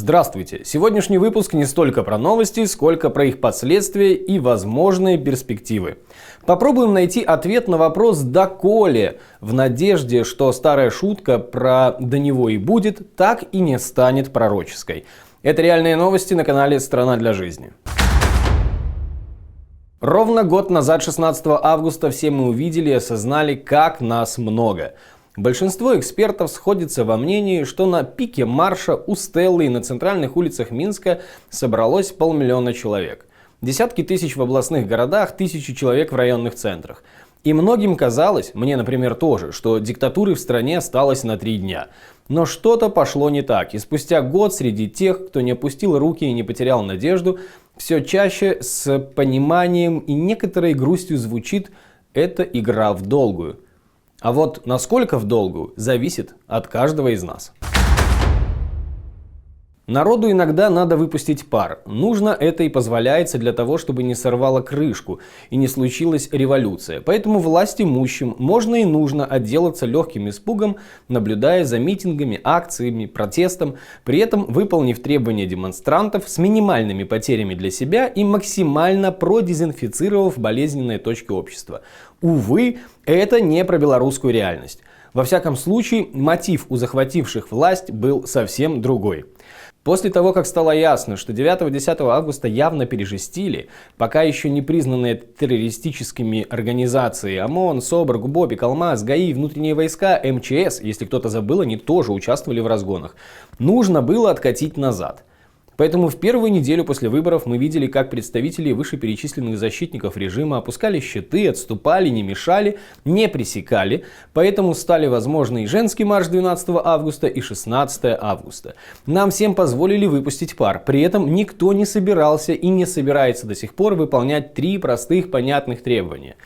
Здравствуйте! Сегодняшний выпуск не столько про новости, сколько про их последствия и возможные перспективы. Попробуем найти ответ на вопрос «доколе?», в надежде, что старая шутка про «до него и будет» так и не станет пророческой. Это реальные новости на канале «Страна для жизни». Ровно год назад, 16 августа, все мы увидели и осознали, как нас много. Большинство экспертов сходится во мнении, что на пике марша у Стеллы и на центральных улицах Минска собралось 500 000 человек. Десятки тысяч в областных городах, тысячи человек в районных центрах. И многим казалось, мне, например, тоже, что диктатуры в стране осталось на 3 дня. Но что-то пошло не так, и спустя год среди тех, кто не опустил руки и не потерял надежду, все чаще с пониманием и некоторой грустью звучит «это игра в долгую». А вот насколько в долгую, зависит от каждого из нас. Народу иногда надо выпустить пар. Нужно это и позволяется для того, чтобы не сорвало крышку и не случилась революция. Поэтому власть имущим можно и нужно отделаться легким испугом, наблюдая за митингами, акциями, протестом, при этом выполнив требования демонстрантов с минимальными потерями для себя и максимально продезинфицировав болезненные точки общества. Увы, это не про белорусскую реальность. Во всяком случае, мотив у захвативших власть был совсем другой. После того, как стало ясно, что 9-10 августа явно пережестили, пока еще не признанные террористическими организации ОМОН, СОБР, ГУБОП, Алмаз, ГАИ, внутренние войска, МЧС, если кто-то забыл, они тоже участвовали в разгонах, нужно было откатить назад. Поэтому в первую неделю после выборов мы видели, как представители вышеперечисленных защитников режима опускали щиты, отступали, не мешали, не пресекали. Поэтому стали возможны и женский марш 12 августа, и 16 августа. Нам всем позволили выпустить пар. При этом никто не собирался и не собирается до сих пор выполнять 3 простых понятных требования.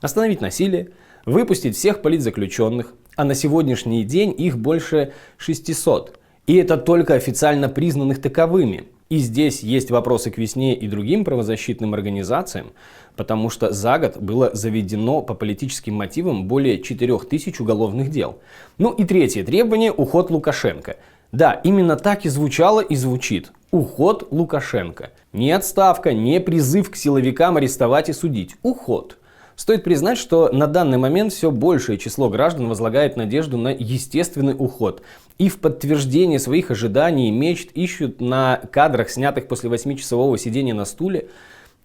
Остановить насилие, выпустить всех политзаключенных, а на сегодняшний день их больше 600. И это только официально признанных таковыми. И здесь есть вопросы к весне и другим правозащитным организациям, потому что за год было заведено по политическим мотивам более 4000 уголовных дел. Ну и третье требование – уход Лукашенко. Да, именно так и звучало и звучит. Уход Лукашенко. Не отставка, не призыв к силовикам арестовать и судить. Уход. Стоит признать, что на данный момент все большее число граждан возлагает надежду на естественный уход. И в подтверждение своих ожиданий и мечт ищут на кадрах, снятых после 8-часового сидения на стуле,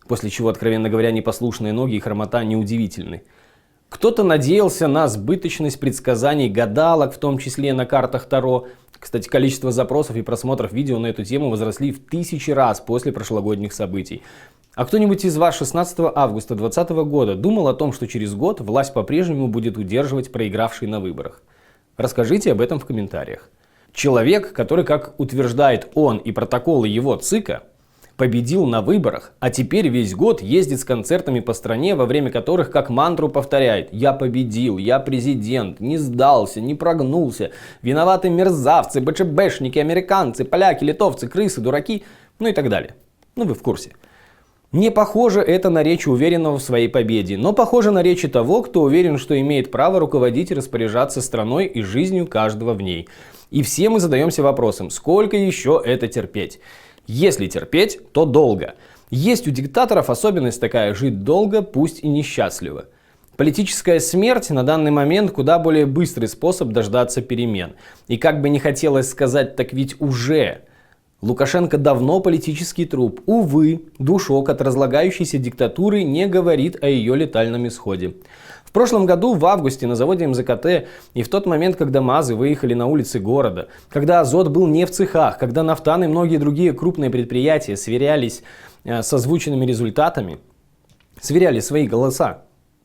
после чего, откровенно говоря, непослушные ноги и хромота неудивительны. Кто-то надеялся на сбыточность предсказаний гадалок, в том числе на картах Таро. Кстати, количество запросов и просмотров видео на эту тему возросли в 1000 раз после прошлогодних событий. А кто-нибудь из вас 16 августа 2020 года думал о том, что через год власть по-прежнему будет удерживать проигравший на выборах? Расскажите об этом в комментариях. Человек, который, как утверждает он и протоколы его ЦИКа, победил на выборах, а теперь весь год ездит с концертами по стране, во время которых как мантру повторяет: «Я победил, я президент, не сдался, не прогнулся, виноваты мерзавцы, БЧБшники, американцы, поляки, литовцы, крысы, дураки», ну и так далее. Ну вы в курсе. Не похоже это на речь уверенного в своей победе, но похоже на речи того, кто уверен, что имеет право руководить и распоряжаться страной и жизнью каждого в ней. И все мы задаемся вопросом, сколько еще это терпеть? Если терпеть, то долго. Есть у диктаторов особенность такая: жить долго, пусть и несчастливо. Политическая смерть на данный момент куда более быстрый способ дождаться перемен. И как бы не хотелось сказать, так ведь уже... Лукашенко давно политический труп. Увы, душок от разлагающейся диктатуры не говорит о ее летальном исходе. В прошлом году, в августе, на заводе МЗКТ, и в тот момент, когда МАЗы выехали на улицы города, когда Азот был не в цехах, когда Нафтан и многие другие крупные предприятия сверялись с озвученными результатами, сверяли свои голоса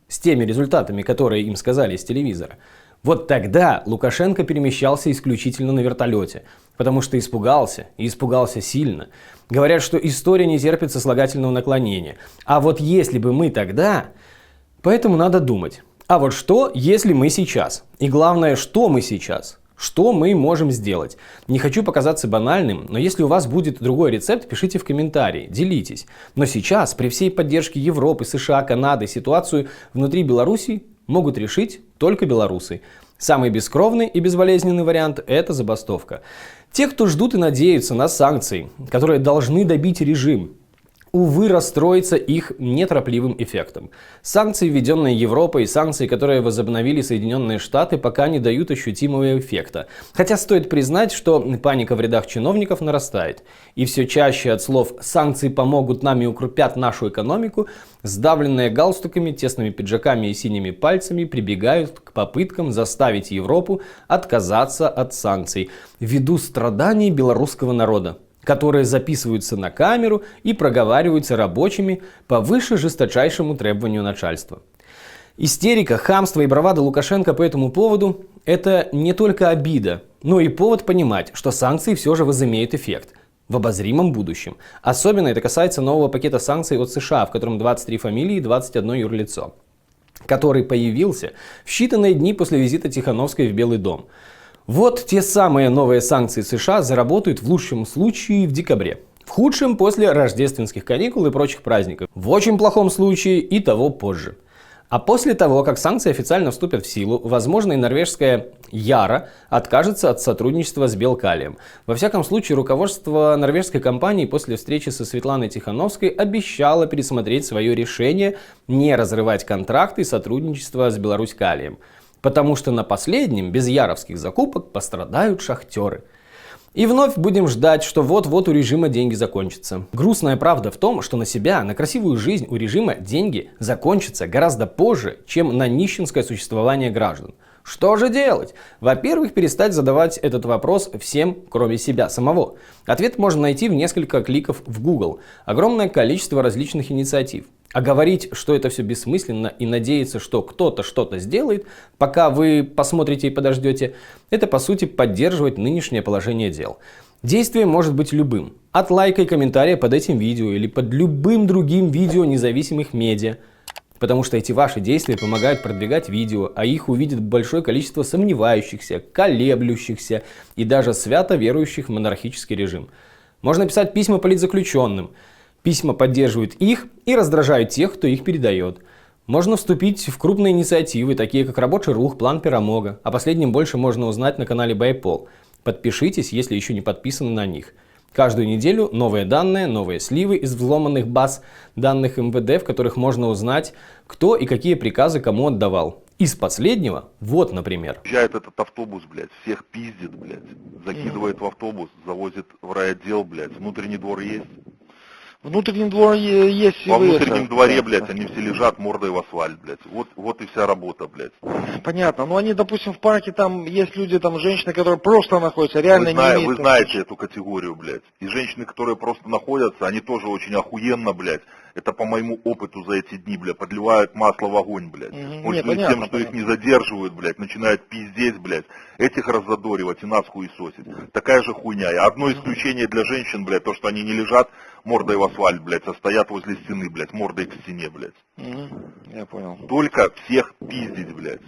с теми результатами, которые им сказали с телевизора, вот тогда Лукашенко перемещался исключительно на вертолете, потому что испугался, и испугался сильно. Говорят, что история не терпит сослагательного наклонения. А вот если бы мы тогда... Поэтому надо думать. А вот что, если мы сейчас? И главное, что мы сейчас? Что мы можем сделать? Не хочу показаться банальным, но если у вас будет другой рецепт, пишите в комментарии, делитесь. Но сейчас, при всей поддержке Европы, США, Канады, ситуацию внутри Беларуси могут решить только белорусы. Самый бескровный и безболезненный вариант – это забастовка. Те, кто ждут и надеются на санкции, которые должны добить режим, увы, расстроится их неторопливым эффектом. Санкции, введенные Европой, и санкции, которые возобновили Соединенные Штаты, пока не дают ощутимого эффекта. Хотя стоит признать, что паника в рядах чиновников нарастает. И все чаще от слов «санкции помогут нам и укрепят нашу экономику», сдавленные галстуками, тесными пиджаками и синими пальцами прибегают к попыткам заставить Европу отказаться от санкций ввиду страданий белорусского народа, которые записываются на камеру и проговариваются рабочими по выше жесточайшему требованию начальства. Истерика, хамство и бравада Лукашенко по этому поводу – это не только обида, но и повод понимать, что санкции все же возымеют эффект в обозримом будущем. Особенно это касается нового пакета санкций от США, в котором 23 фамилии и 21 юрлицо, который появился в считанные дни после визита Тихановской в Белый дом. Вот те самые новые санкции США заработают в лучшем случае в декабре, в худшем после рождественских каникул и прочих праздников, в очень плохом случае и того позже. А после того, как санкции официально вступят в силу, возможно, и норвежская Яра откажется от сотрудничества с Белкалием. Во всяком случае, руководство норвежской компании после встречи со Светланой Тихановской обещало пересмотреть свое решение не разрывать контракты и сотрудничество с Беларусь-Калием. Потому что на последнем, без яровских закупок, пострадают шахтеры. И вновь будем ждать, что вот-вот у режима деньги закончатся. Грустная правда в том, что на себя, на красивую жизнь у режима деньги закончатся гораздо позже, чем на нищенское существование граждан. Что же делать? Во-первых, перестать задавать этот вопрос всем, кроме себя самого. Ответ можно найти в несколько кликов в Google. Огромное количество различных инициатив. А говорить, что это все бессмысленно и надеяться, что кто-то что-то сделает, пока вы посмотрите и подождете, это по сути поддерживать нынешнее положение дел. Действие может быть любым. От лайка и комментария под этим видео или под любым другим видео независимых медиа. Потому что эти ваши действия помогают продвигать видео, а их увидит большое количество сомневающихся, колеблющихся и даже свято верующих в монархический режим. Можно писать письма политзаключенным. Письма поддерживают их и раздражают тех, кто их передает. Можно вступить в крупные инициативы, такие как Рабочий рух, План Перамога. О последнем больше можно узнать на канале Байпол. Подпишитесь, если еще не подписаны на них. Каждую неделю новые данные, новые сливы из взломанных баз данных МВД, в которых можно узнать, кто и какие приказы кому отдавал. Из последнего, вот, например. Приезжает этот автобус, блядь, всех пиздит, блядь, закидывает в автобус, завозит в райотдел, блядь, внутренний двор есть. Внутренний двор есть. Во внутреннем дворе, блядь, они все лежат мордой в асфальт, блядь. Вот и вся работа, блядь. Понятно. Ну они, допустим, в парке, там есть люди, там женщины, которые просто находятся, реально не имеют... Вы знаете эту категорию, блядь. И женщины, которые просто находятся, они тоже очень охуенно, блядь. Это по моему опыту за эти дни, блядь, подливают масло в огонь, блядь. Может быть, тем, что их не задерживают, блядь, начинают пиздеть, блядь. Этих раззадоривать и нас хуесосить. Такая же хуйня. И одно исключение для женщин, блядь, то, что они не лежат мордой в асфальт, блядь, а стоят возле стены, блядь, мордой к стене, блядь. Я понял. Только всех пиздить, блядь.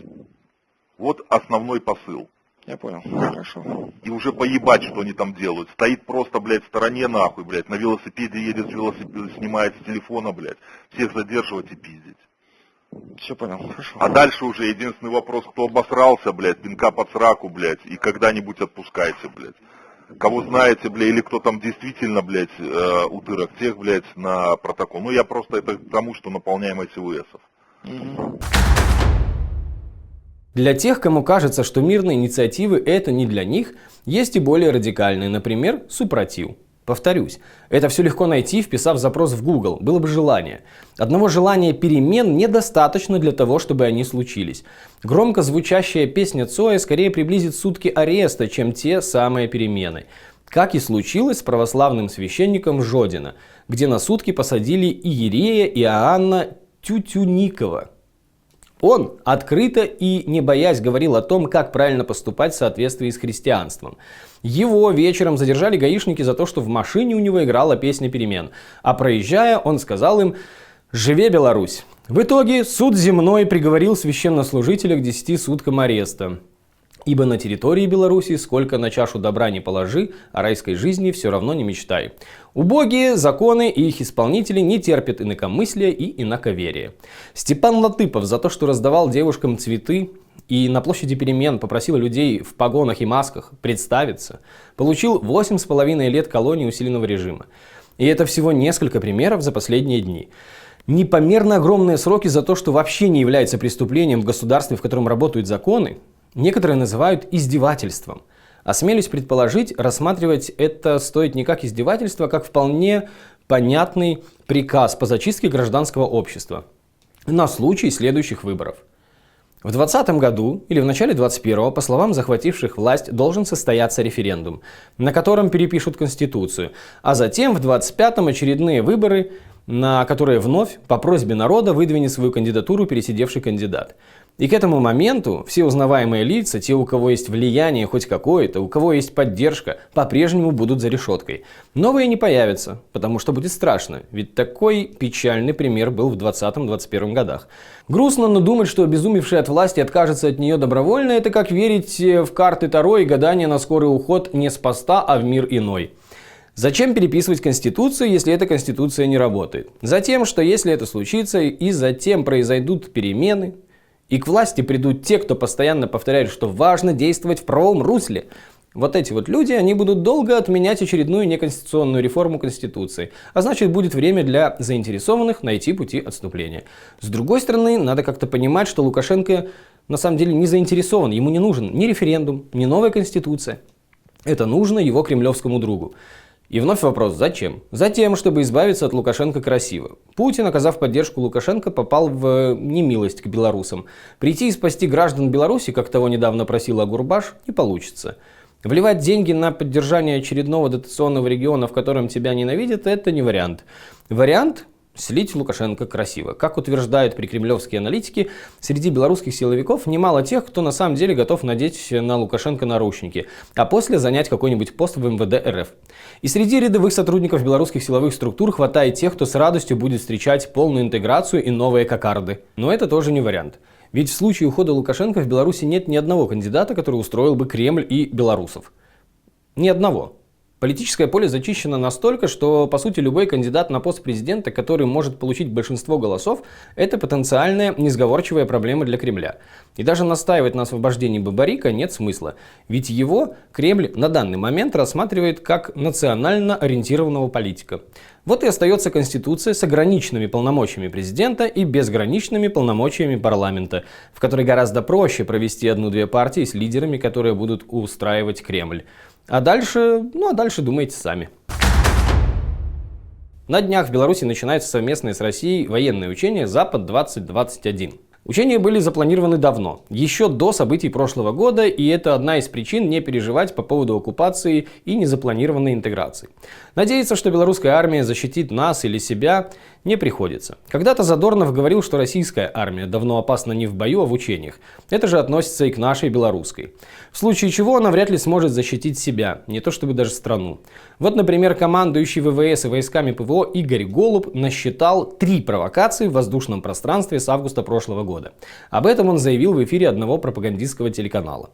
Вот основной посыл. Я понял, хорошо. И уже поебать, что они там делают. Стоит просто, блядь, в стороне нахуй, блядь, на велосипеде едет, снимает с телефона, блядь. Всех задерживать и пиздить. Все понял, хорошо. А дальше уже единственный вопрос, кто обосрался, блядь, пинка под сраку, блядь, и когда-нибудь отпускайте, блядь. Кого знаете, блядь, или кто там действительно, блядь, утырок, тех, блядь, на протокол. Ну, я просто это к тому, что наполняем СВСов. Для тех, кому кажется, что мирные инициативы это не для них, есть и более радикальные, например, супротив. Повторюсь, это все легко найти, вписав запрос в Google, было бы желание. Одного желания перемен недостаточно для того, чтобы они случились. Громко звучащая песня Цоя скорее приблизит сутки ареста, чем те самые перемены. Как и случилось с православным священником Жодина, где на сутки посадили иерея Иоанна Тютюникова. Он открыто и не боясь говорил о том, как правильно поступать в соответствии с христианством. Его вечером задержали гаишники за то, что в машине у него играла песня перемен. А проезжая, он сказал им «Живе Беларусь!». В итоге суд земной приговорил священнослужителя к 10 суткам ареста. Ибо на территории Беларуси сколько на чашу добра не положи, о райской жизни все равно не мечтай. Убогие законы и их исполнители не терпят инакомыслия и инаковерия. Степан Латыпов за то, что раздавал девушкам цветы, и на площади перемен попросил людей в погонах и масках представиться, получил 8,5 лет колонии усиленного режима. И это всего несколько примеров за последние дни. Непомерно огромные сроки за то, что вообще не является преступлением в государстве, в котором работают законы, некоторые называют издевательством. Осмелюсь предположить, рассматривать это стоит не как издевательство, а как вполне понятный приказ по зачистке гражданского общества на случай следующих выборов. В 2020 году или в начале 2021, по словам захвативших власть, должен состояться референдум, на котором перепишут Конституцию, а затем в 2025 очередные выборы, на которые вновь по просьбе народа выдвинет свою кандидатуру пересидевший кандидат. И к этому моменту все узнаваемые лица, те, у кого есть влияние хоть какое-то, у кого есть поддержка, по-прежнему будут за решеткой. Новые не появятся, потому что будет страшно, ведь такой печальный пример был в 2020-2021 годах. Грустно, но думать, что обезумевший от власти откажется от нее добровольно, это как верить в карты Таро и гадания на скорый уход не с поста, а в мир иной. Зачем переписывать Конституцию, если эта Конституция не работает? Затем, что если это случится и затем произойдут перемены, и к власти придут те, кто постоянно повторяет, что важно действовать в правовом русле. Вот эти вот люди, они будут долго отменять очередную неконституционную реформу Конституции. А значит, будет время для заинтересованных найти пути отступления. С другой стороны, надо как-то понимать, что Лукашенко на самом деле не заинтересован. Ему не нужен ни референдум, ни новая Конституция. Это нужно его кремлевскому другу. И вновь вопрос, зачем? Затем, чтобы избавиться от Лукашенко красиво. Путин, оказав поддержку Лукашенко, попал в немилость к белорусам. Прийти и спасти граждан Беларуси, как того недавно просил Агурбаш, не получится. Вливать деньги на поддержание очередного дотационного региона, в котором тебя ненавидят, это не вариант. Вариант – слить Лукашенко красиво. Как утверждают прикремлевские аналитики, среди белорусских силовиков немало тех, кто на самом деле готов надеть на Лукашенко наручники, а после занять какой-нибудь пост в МВД РФ. И среди рядовых сотрудников белорусских силовых структур хватает тех, кто с радостью будет встречать полную интеграцию и новые кокарды. Но это тоже не вариант. Ведь в случае ухода Лукашенко в Беларуси нет ни одного кандидата, который устроил бы Кремль и белорусов. Ни одного. Политическое поле зачищено настолько, что, по сути, любой кандидат на пост президента, который может получить большинство голосов, это потенциальная несговорчивая проблема для Кремля. И даже настаивать на освобождении Бабарика нет смысла, ведь его Кремль на данный момент рассматривает как национально ориентированного политика. Вот и остается Конституция с ограниченными полномочиями президента и безграничными полномочиями парламента, в которой гораздо проще провести одну-две партии с лидерами, которые будут устраивать Кремль. А дальше думайте сами. На днях в Беларуси начинаются совместные с Россией военные учения «Запад-2021». Учения были запланированы давно, еще до событий прошлого года, и это одна из причин не переживать по поводу оккупации и незапланированной интеграции. Надеяться, что белорусская армия защитит нас или себя, не приходится. Когда-то Задорнов говорил, что российская армия давно опасна не в бою, а в учениях. Это же относится и к нашей белорусской. В случае чего она вряд ли сможет защитить себя, не то чтобы даже страну. Вот, например, командующий ВВС и войсками ПВО Игорь Голуб насчитал 3 провокации в воздушном пространстве с августа прошлого года. Об этом он заявил в эфире одного пропагандистского телеканала.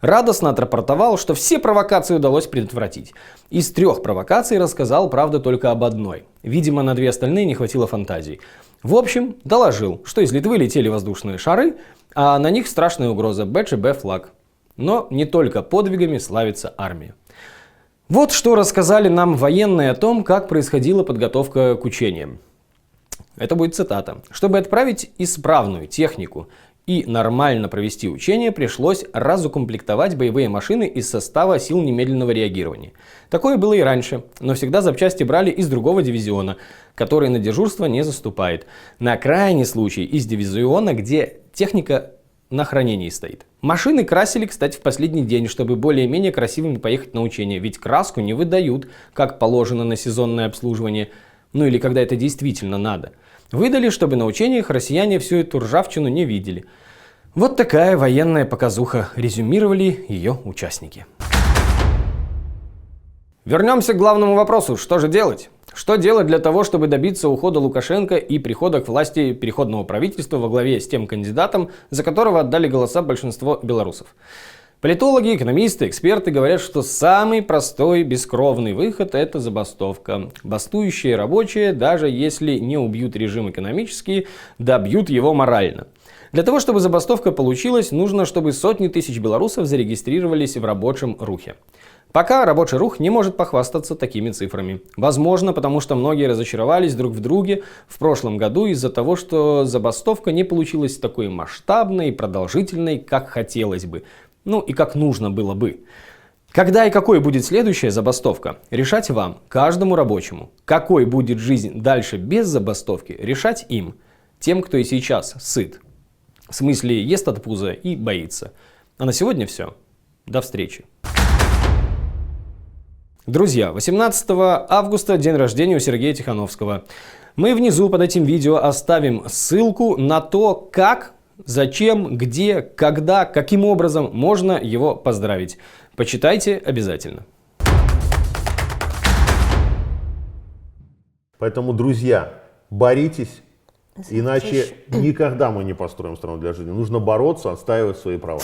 Радостно отрапортовал, что все провокации удалось предотвратить. Из 3 провокаций рассказал, правда, только об одной. Видимо, на 2 остальные не хватило фантазии. В общем, доложил, что из Литвы летели воздушные шары, а на них страшная угроза БЧБ флаг. Но не только подвигами славится армия. Вот что рассказали нам военные о том, как происходила подготовка к учениям. Это будет цитата. «Чтобы отправить исправную технику и нормально провести учения, пришлось разукомплектовать боевые машины из состава сил немедленного реагирования. Такое было и раньше, но всегда запчасти брали из другого дивизиона, который на дежурство не заступает. На крайний случай из дивизиона, где техника на хранении стоит. Машины красили, кстати, в последний день, чтобы более-менее красивыми поехать на учения, ведь краску не выдают, как положено на сезонное обслуживание, ну или когда это действительно надо. Выдали, чтобы на учениях россияне всю эту ржавчину не видели. Вот такая военная показуха, резюмировали ее участники. Вернемся к главному вопросу, что же делать? Что делать для того, чтобы добиться ухода Лукашенко и прихода к власти переходного правительства во главе с тем кандидатом, за которого отдали голоса большинство белорусов? Политологи, экономисты, эксперты говорят, что самый простой, бескровный выход – это забастовка. Бастующие рабочие, даже если не убьют режим экономически, добьют его морально. Для того, чтобы забастовка получилась, нужно, чтобы сотни тысяч белорусов зарегистрировались в рабочем рухе. Пока рабочий рух не может похвастаться такими цифрами. Возможно, потому что многие разочаровались друг в друге в прошлом году из-за того, что забастовка не получилась такой масштабной и продолжительной, как хотелось бы. Ну и как нужно было бы. Когда и какой будет следующая забастовка, решать вам, каждому рабочему. Какой будет жизнь дальше без забастовки, решать им. Тем, кто и сейчас сыт. В смысле, ест от пуза и боится. А на сегодня все. До встречи. Друзья, 18 августа день рождения у Сергея Тихановского. Мы внизу под этим видео оставим ссылку на то, как, зачем, где, когда, каким образом можно его поздравить. Почитайте обязательно. Поэтому, друзья, боритесь, иначе никогда мы не построим страну для жизни. Нужно бороться, отстаивать свои права.